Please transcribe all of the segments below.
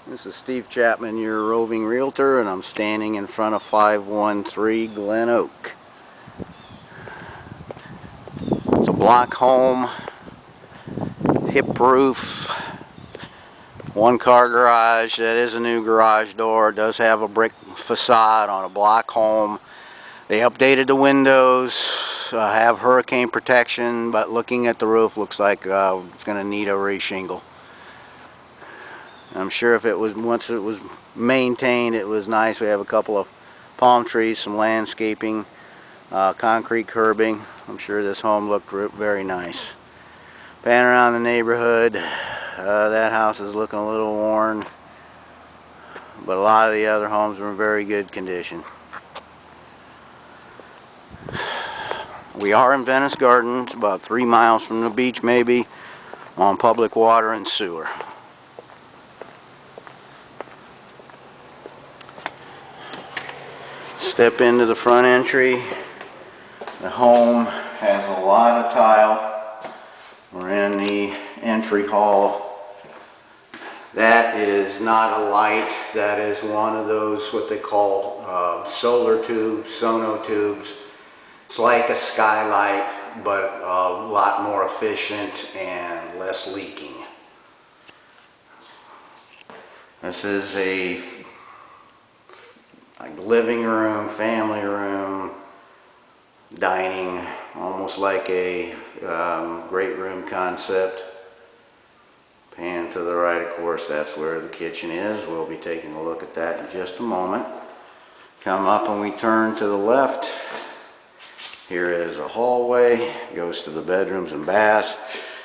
This is Steve Chapman, your roving realtor, and I'm standing in front of 513 Glen Oak. It's a block home, hip roof, one-car garage. That is a new garage door. It does have a brick facade on a block home. They updated the windows, have hurricane protection, but looking at the roof, looks like it's going to need a re-shingle. I'm sure if it was, once it was maintained, it was nice. We have a couple of palm trees, some landscaping, concrete curbing. I'm sure this home looked very nice. Pan around the neighborhood. That house is looking a little worn, but a lot of the other homes are in very good condition. We are in Venice Gardens, about 3 miles from the beach maybe, on public water and sewer. Step into the front entry. The home has a lot of tile. We're in the entry hall. That is not a light. That is one of those what they call solar tubes, sono tubes. It's like a skylight, but a lot more efficient and less leaking. This is a living room, family room, dining, almost like a great room concept. Pan to the right, of course, that's where the kitchen is. We'll be taking a look at that in just a moment. Come up and we turn to the left. Here is a hallway, goes to the bedrooms and baths.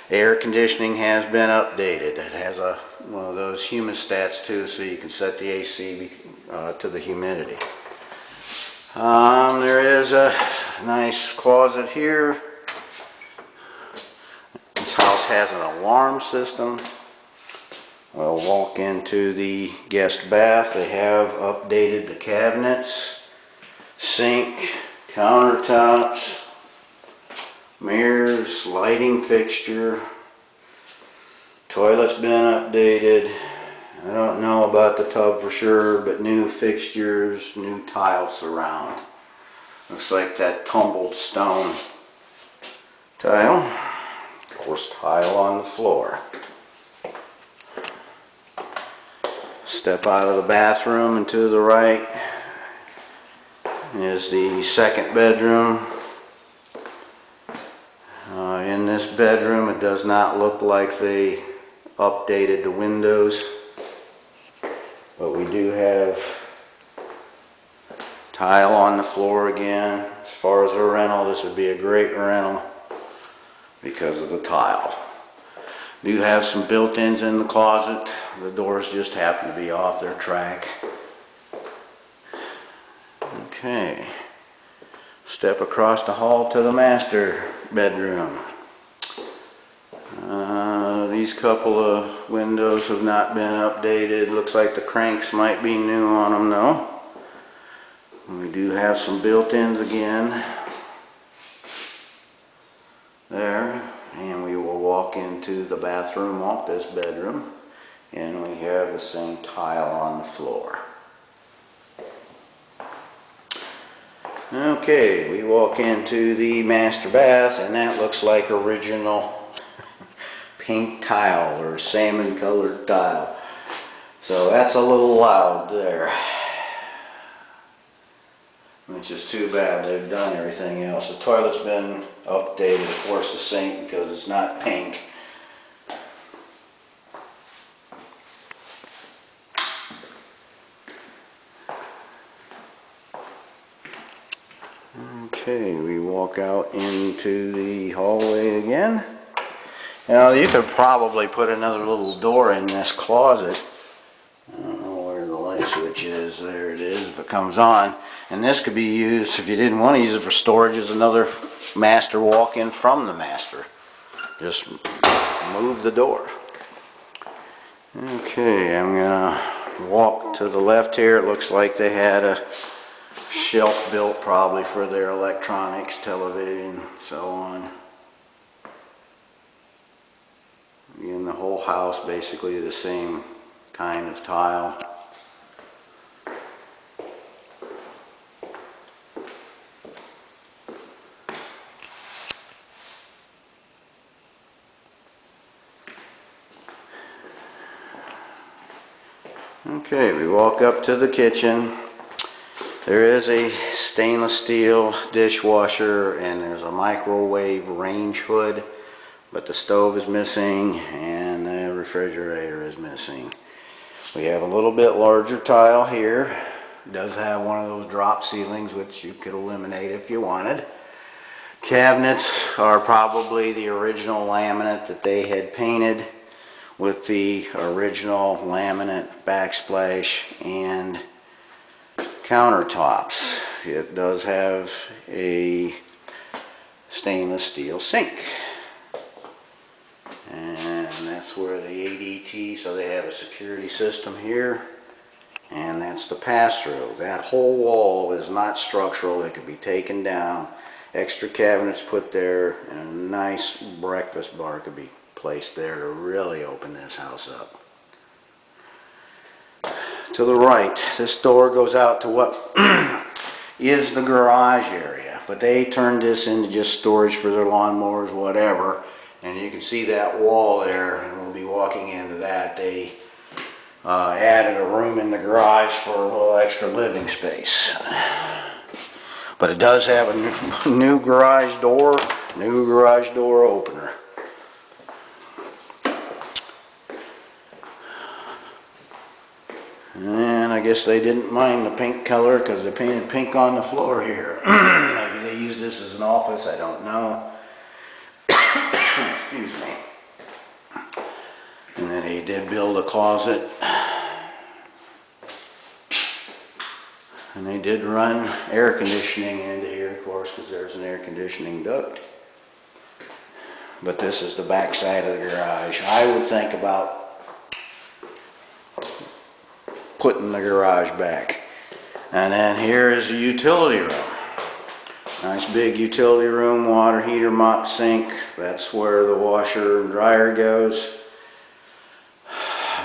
Air conditioning has been updated. It has one of those humidistats too, so you can set the AC to the humidity. There is a nice closet here. This house has an alarm system. We'll walk into the guest bath. They have updated the cabinets, sink, countertops, mirrors, lighting fixture. Toilet's been updated. I don't know about the tub for sure, but new fixtures, new tile surround. Looks like that tumbled stone tile. Of course, tile on the floor. Step out of the bathroom and to the right is the second bedroom. In this bedroom, it does not look like they updated the windows, but we do have tile on the floor again. As far as a rental, this would be a great rental because of the tile. Do have some built-ins in the closet. The doors just happen to be off their track. Okay. Step across the hall to the master bedroom. These couple of windows have not been updated. Looks like the cranks might be new on them though. We do have some built-ins again there, and we will walk into the bathroom off this bedroom, and we have the same tile on the floor. Okay, we walk into the master bath, and that looks like original pink tile or salmon colored tile. So that's a little loud there, which is too bad. They've done everything else. The toilet's been updated, of course, the sink because it's not pink. Okay, we walk out into the hallway again. Now, you could probably put another little door in this closet. I don't know where the light switch is. There it is, if it comes on. And this could be used, if you didn't want to use it for storage, as another master walk-in from the master. Just move the door. Okay, I'm going to walk to the left here. It looks like they had a shelf built probably for their electronics, television, so on. Again, the whole house basically the same kind of tile. Okay, we walk up to the kitchen. There is a stainless steel dishwasher and there's a microwave range hood, but the stove is missing and the refrigerator is missing. We have a little bit larger tile here. It does have one of those drop ceilings, which you could eliminate if you wanted. Cabinets are probably the original laminate that they had painted with the original laminate backsplash and countertops. It does have a stainless steel sink. And that's where the ADT, so they have a security system here. And that's the pass-through. That whole wall is not structural. It could be taken down. Extra cabinets put there, and a nice breakfast bar could be placed there to really open this house up. To the right, this door goes out to what is the garage area, but they turned this into just storage for their lawnmowers, whatever. And you can see that wall there, and we'll be walking into that. They added a room in the garage for a little extra living space. But it does have a new garage door opener. And I guess they didn't mind the pink color because they painted pink on the floor here. Maybe they use this as an office, I don't know. Excuse me. And then they did build a closet. And they did run air conditioning into here, of course, because there's an air conditioning duct. But this is the back side of the garage. I would think about putting the garage back. And then here is the utility room. Nice big utility room, water heater, mop, sink. That's where the washer and dryer goes.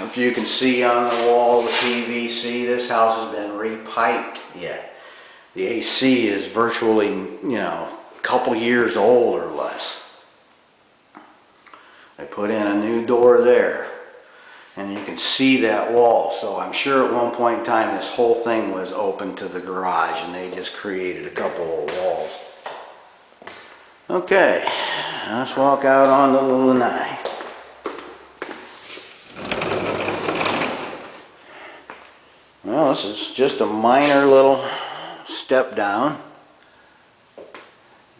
If you can see on the wall, the PVC, this house has been repiped yet. The AC is virtually, a couple years old or less. They put in a new door there. And you can see that wall. So I'm sure at one point in time this whole thing was open to the garage and they just created a couple of walls. Okay, let's walk out on the lanai. Well, this is just a minor little step down. It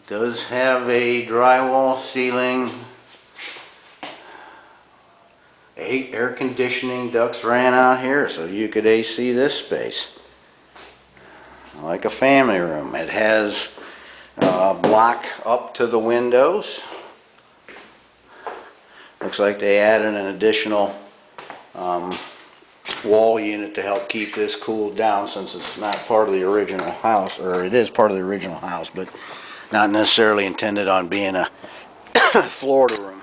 does have a drywall ceiling. 8 air conditioning ducts ran out here, so you could AC this space like a family room. It has a block up to the windows. Looks like they added an additional wall unit to help keep this cooled down, since it's not part of the original house, or it is part of the original house, but not necessarily intended on being a Florida room.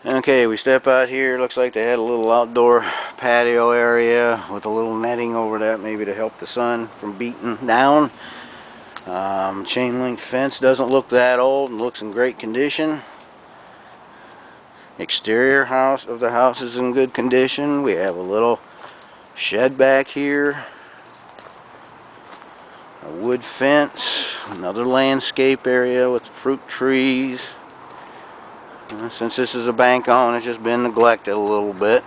Okay, we step out here. Looks like they had a little outdoor patio area with a little netting over that, maybe to help the sun from beating down. Chain link fence doesn't look that old and looks in great condition. Exterior of the house is in good condition. We have a little shed back here, a wood fence, another landscape area with fruit trees. Since this is a bank owned, it's just been neglected a little bit.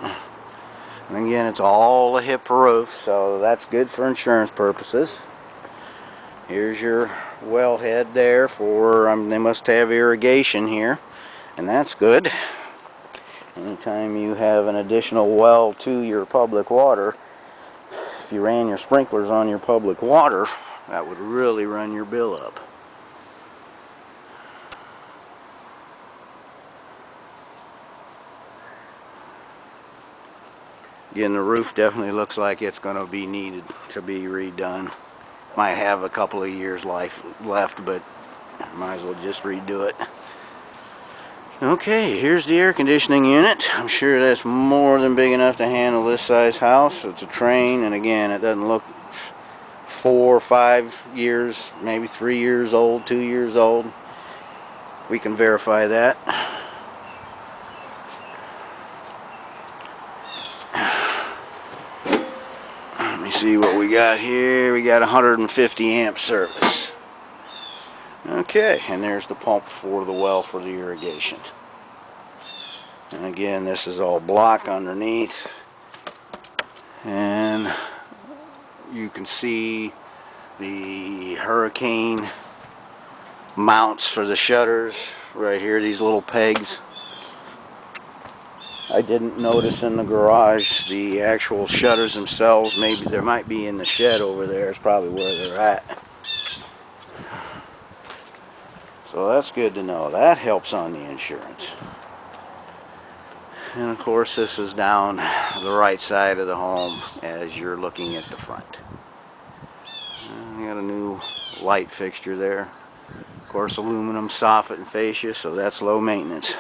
And again, it's all a hip roof, so that's good for insurance purposes. Here's your wellhead there for, they must have irrigation here, and that's good. Anytime you have an additional well to your public water, if you ran your sprinklers on your public water, that would really run your bill up. Again, the roof definitely looks like it's going to be needed to be redone. Might have a couple of years life left, but might as well just redo it. Okay, here's the air conditioning unit. I'm sure that's more than big enough to handle this size house. It's a train, and again, it doesn't look 4 or 5 years, maybe 3 years old, 2 years old. We can verify that. Let me see what we got here. We got 150 amp service. Okay, and there's the pump for the well for the irrigation. And again, this is all block underneath. And you can see the hurricane mounts for the shutters right here, these little pegs. I didn't notice in the garage the actual shutters themselves. Maybe there might be in the shed over there. It's probably where they're at. So that's good to know. That helps on the insurance. And of course, this is down the right side of the home as you're looking at the front. We got a new light fixture there. Of course, aluminum soffit and fascia, so that's low maintenance.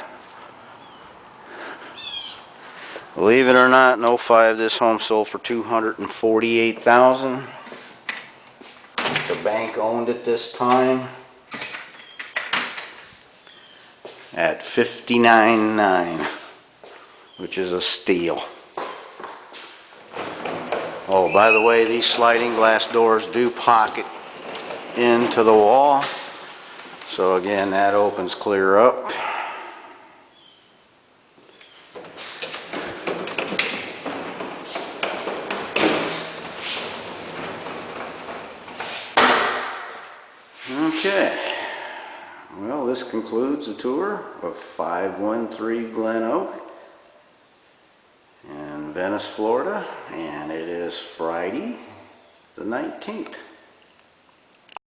Believe it or not, in '05 this home sold for $248,000. The bank owned it this time at $59,900, which is a steal. Oh, by the way, these sliding glass doors do pocket into the wall. So again, that opens clear up. Okay, well, this concludes the tour of 513 Glen Oak in Venice, Florida, and it is Friday the 19th.